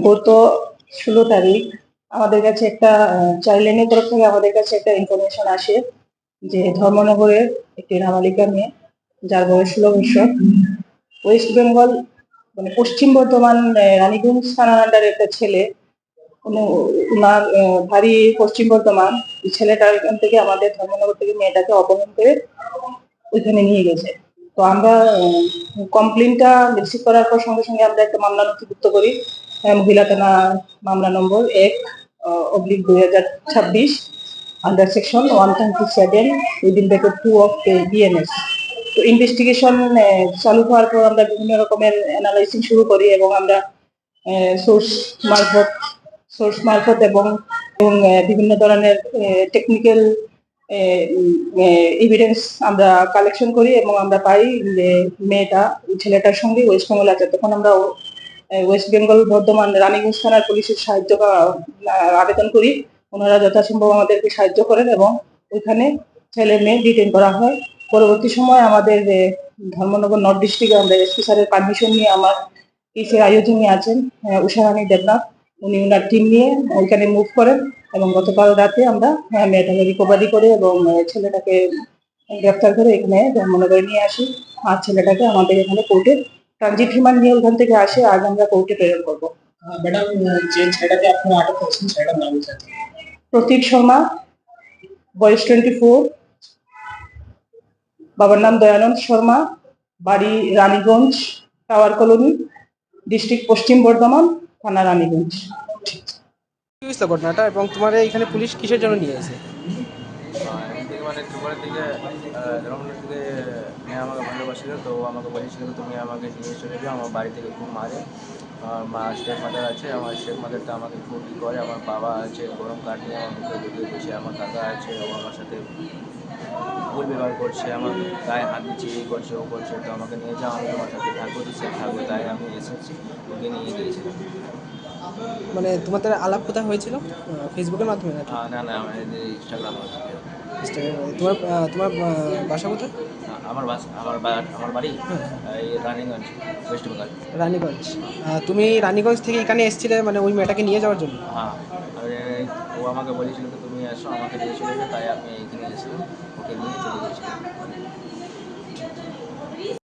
গত 16 তারিখ আমাদের কাছে একটা চাইল্ড লাইনের তরফ থেকে আমাদের কাছে একটা ইনফরমেশন আসে যে ধর্মনগরের একটি নাবালিকা মেয়ে যার বয়স 16 বছর ওয়েস্ট বেঙ্গল মানে পশ্চিম বর্ধমান রানীগঞ্জ থানার আন্ডারে একটা ছেলে ওনার বাড়ি পশ্চিম বর্ধমান। এই ছেলেটার এখান থেকে আমাদের ধর্মনগর থেকে মেয়েটাকে অপহরণ করে ওইখানে নিয়ে গেছে। তো আমরা কমপ্লেনটা রিসিভ করার পর সঙ্গে সঙ্গে আমরা একটা মামলা নথিভুক্ত করি। মহিলা থানা মামলা নম্বর 1/2026 under section 127 within bracket 2 of BNS. তো ইনভেস্টিগেশন চালু হওয়ার পর আমরা বিভিন্ন রকমের অ্যানালাইসিস শুরু করি এবং আমরা সোর্স মারফত এবং বিভিন্ন ধরনের টেকনিক্যাল এভিডেন্স আমরা কালেকশন করি এবং আমরা পাই যে মেয়েটা ছেলেটার সঙ্গে ওয়েস্ট বেঙ্গল আছে। তখন আমরা ওয়েস্ট বেঙ্গল বর্ধমান রানীগঞ্জ থানার পুলিশের সাহায্য আবেদন করি। ওনারা যথাসম্ভব আমাদেরকে সাহায্য করেন এবং ওইখানে ছেলে মেয়ে ডিটেইন করা হয়। পরবর্তী সময় আমাদের ধর্মনগর নর্থ ডিস্ট্রিক্টে আমরা এসপি স্যারের পারমিশন নিয়ে আমার কেসের আয়োজনে আছেন উষারানী দেবনাথ, উনি ওনার টিম নিয়ে ওইখানে মুভ করেন এবং গতকাল রাতে আমরা মেয়েটাকে রিকভারি করে এবং ছেলেটাকে গ্রেফতার করে এখানে ধর্মনগরে নিয়ে আসি। আর ছেলেটাকে আমাদের এখানে কোর্টে ট্রানজিট রিমান্ড নিয়ে ওখান থেকে আসে, আজ আমরা কোর্টে প্রেরণ করবো। ম্যাডাম, যে ছেলেটাকে আপনারা আটক করেছেন সেটার নাম কি? প্রতীক শর্মা, বয়স 24, বাবার নাম দয়ানন্দ শর্মা, বাড়ি রানীগঞ্জ টাওয়ার কলোনি, ডিস্ট্রিক্ট পশ্চিম বর্ধমান, থানা রানীগঞ্জ। কি হয়েছিল ঘটনাটা এবং তোমার এখানে পুলিশ কিসের জন্য নিয়ে এসে? এমনি মানে ত্রিপুরা থেকে ধর্মনগর থেকে মেয়ে আমাকে ভালোবাসিল, তো আমাকে বলেছিল তুমি আমাকে নিয়ে চলে যাও, আমার বাড়ি থেকে খুব মারে। আমার মা স্টেপ মাদার আছে, আমার স্টেপ মাদারটা আমাকে খুব ই করে, আমার বাবা আছে গরম কাঠ নিয়ে আমার মুখে ঢুকিয়ে দিচ্ছে, আমার কাকা আছে ও আমার সাথে ভুল ব্যবহার করছে, আমার গায়ে হাত দিচ্ছে, এই করছে ও করছে, তো আমাকে নিয়ে যাও, আমি তোমার সাথে থাকবো, সে থাকবো, তাই আমি এসেছি, ওকে নিয়ে গিয়েছিলাম। মানে তোমাদের আলাপ কোথায় হয়েছিল? ফেসবুকের মাধ্যমে নাকি? না না, আমার ইনস্টাগ্রাম আছে। ইনস্টাগ্রামে। তোমার বাসা কোথায়? আমার বাড়ি এই রানীগঞ্জ, ওয়েস্ট বেঙ্গল। রানীগঞ্জ। তুমি রানীগঞ্জ থেকে এখানে এসেছিলে মানে ওই মেয়েটাকে নিয়ে যাওয়ার জন্য? হ্যাঁ, ও আমাকে বলেছিল তো তুমি এসো, আমাকে নিয়ে চলে যাও, তাই আমি এখানে এসেছিলাম, ওকে নিয়ে চলে গেছিলাম।